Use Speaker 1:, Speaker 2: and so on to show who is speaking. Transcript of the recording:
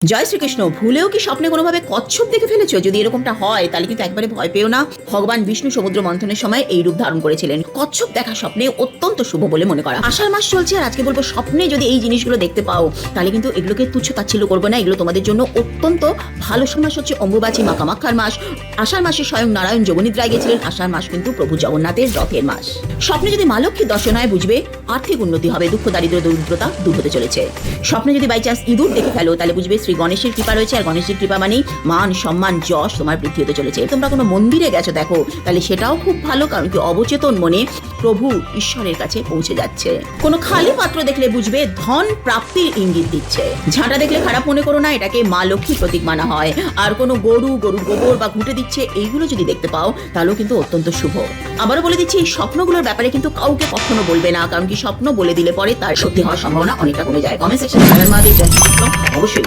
Speaker 1: জয় শ্রীকৃষ্ণ। ভুলেও কি স্বপ্নে কোনোভাবে কচ্ছপ দেখে ফেলেছো? যদি এরকমটা হয় তাহলে কিন্তু একবারে ভয় পেও না। ভগবান বিষ্ণু সমুদ্র মন্থনের সময় এই রূপ ধারণ করেছিলেন। কচ্ছপ দেখা স্বপ্নে অত্যন্ত শুভ বলে মনে করা। আষাঢ় মাস চলছে আর আজকে বলবো স্বপ্নে যদি এই জিনিসগুলো দেখতে পাও তাহলে কিন্তু এগুলোকে তুচ্ছ তাচ্ছিল্য করবে না। এগুলো তোমাদের জন্য অত্যন্ত ভালো মাস হচ্ছে অম্বুবাচী মা কামাখ্যার মাস। আষাঢ় মাসে স্বয়ং নারায়ণ যোগনিদ্রায় গেছিলেন। আষাঢ় মাস কিন্তু প্রভু জগন্নাথের রথের মাস। স্বপ্নে যদি মা লক্ষ্মীর দর্শন হয় বুঝবে আর্থিক উন্নতি হবে, দুঃখ দারিদ্র দরিদ্রতা দূর হতে চলেছে। স্বপ্নে যদি বাই চান্স ইঁদুর দেখে ফেলো তাহলে বুঝবে শ্রী গণেশের কৃপা রয়েছে, আর গণেশের কৃপা মানেই মান সম্মান যশ তোমার বৃদ্ধি হতে চলেছে। তোমরা কোনো মন্দিরে গেছো দেখো তাহলে সেটাও খুব ভালো, কারণ কি অবচেতন মনে প্রভু ঈশ্বরের কাছে পৌঁছে যাচ্ছে। কোনো খালি পাত্র দেখলে বুঝবে ধন প্রাপ্তির ইঙ্গিত দিচ্ছে। ঝাঁটা দেখলে খারাপ মনে করো না, এটাকে মা লক্ষ্মীর প্রতীক মানা হয়। আর কোনো গরুর গোবর বা ঘুঁটে দিচ্ছে এইগুলো যদি দেখতে পাও তাহলেও কিন্তু অত্যন্ত শুভ। আবারও বলে দিচ্ছি, এই স্বপ্নগুলোর ব্যাপারে কিন্তু কাউকে কখনো বলবে না, কারণ কি স্বপ্ন বলে দিলে পরে তার সত্যি হওয়ার সম্ভাবনা অনেকটা কমে যায়। কমেন্ট সেকশনে অবশ্যই